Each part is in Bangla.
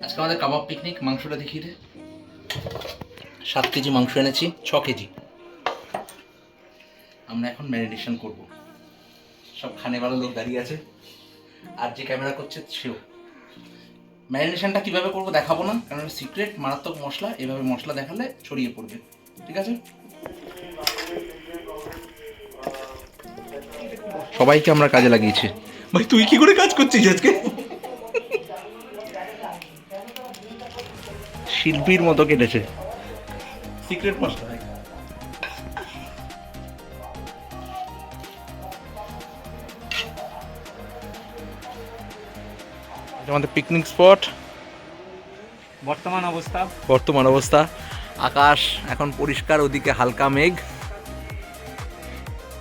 আজকে আমাদের কাবাব পিকনিক। মাংসটা দেখিয়ে দে। 7 কেজি মাংস এনেছি, 6 কেজি। আমরা এখন ম্যারিনেশন করব। সব খানেওয়ালা লোক দাঁড়িয়ে আছে, আর যে ক্যামেরা করছে সেও। ম্যারিনেশনটা কিভাবে করবো দেখাবো না, কারণ সিক্রেট মারাত্মক মশলা। এভাবে মশলা দেখালে ছড়িয়ে পড়বে, ঠিক আছে? সবাইকে আমরা কাজে লাগিয়েছি। ভাই তুই কি করে কাজ করছিস আজকে? শিল্পীর মতো কেটেছে। সিক্রেট মশলা। আমাদের পিকনিক স্পট বর্তমান অবস্থা। আকাশ এখন পরিষ্কার, ওদিকে হালকা মেঘ।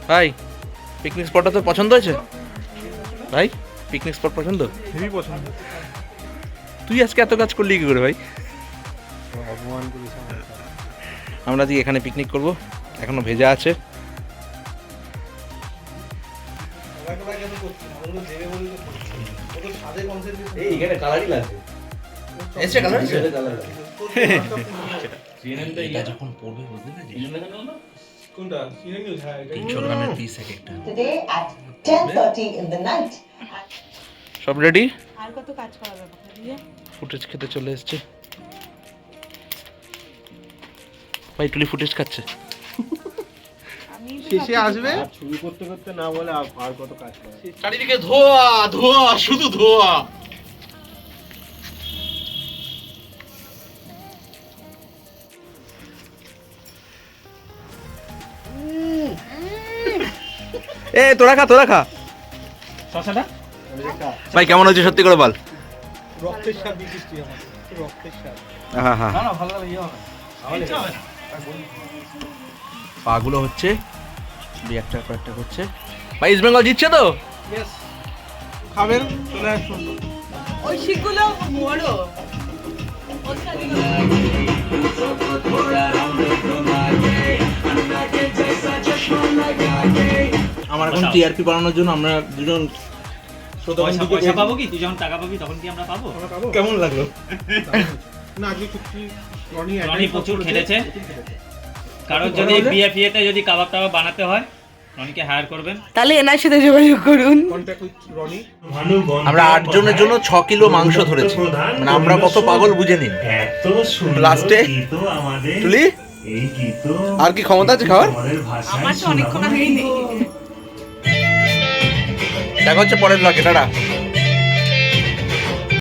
ভাই পিকনিক স্পটটা তো পছন্দ হয়েছে? ভাই পিকনিক স্পট পছন্দ? হেভি পছন্দ। তুই আজকে এত কাজ করলি কি করে ভাই? অপমান করিস। আমরা আজকে এখানে পিকনিক করব, এখনো ভেজা আছে। এইখানে কালারই লাগবে। এসে কালার আছে। কালার এটা যখন পড়বে বুঝলি না যে কোনটা সিএন নিউজ? হ্যাঁ এটা 300 গ্রামের পিস এক একটা। Today at 10:30 in the night. সব রেডি? আর কত কাজ করা ব্যাপারটা দিয়ে ফুটেজ খেতে চলে এসেছে ভাই। টুলি ফুটেজ খাচ্ছে। আমি শেষে আসবে শুরু করতে করতে না বলে আর কত কাজ করা। চারিদিকে ধোয়া ধোয়া, শুধু ধোয়া। এ তোরা খা শশাটা ভাই। কেমন হয়েছে সত্যি করে বল। রক্তের স্বাদ দিচ্ছিস তুই আমাকে, রক্তের স্বাদ। হ্যাঁ হ্যাঁ, না ভালো লাগে হবে। পাগুলো হচ্ছে দুই একটা কয়েকটা করছে। ভাই ইস্ট বেঙ্গল জিতছে তো? ইয়েস। খাবেন চলে আসুন। ওই শিকগুলো বড় আমার এখন টিআরপি বাড়ানোর জন্য আমরা দুজন পয়সা পাবো কি? তুই যখন টাকা পাবি তখন কি আমরা পাবো? কেমন লাগলো? না আজকে চুক্তি রনি প্রচুর খেলেছে। কারোর যদি বিএফএতে যদি কাবাব টাবাব বানাতে হয় রনিকে হায়ার করবেন। তাহলে এনার সাথে যোগাযোগ করুন। Contact with Roni. আমরা 8 জনের জন্য 6 কিলো মাংস ধরেছি। মানে আমরা কত পাগল বুঝে নিন। লাস্টে তুলি আর কি ক্ষমতা আছে খাওয়ার? আমার তো অনেকক্ষণ আগেই নেই। দেখা হচ্ছে পরের ব্লগে। টাটা।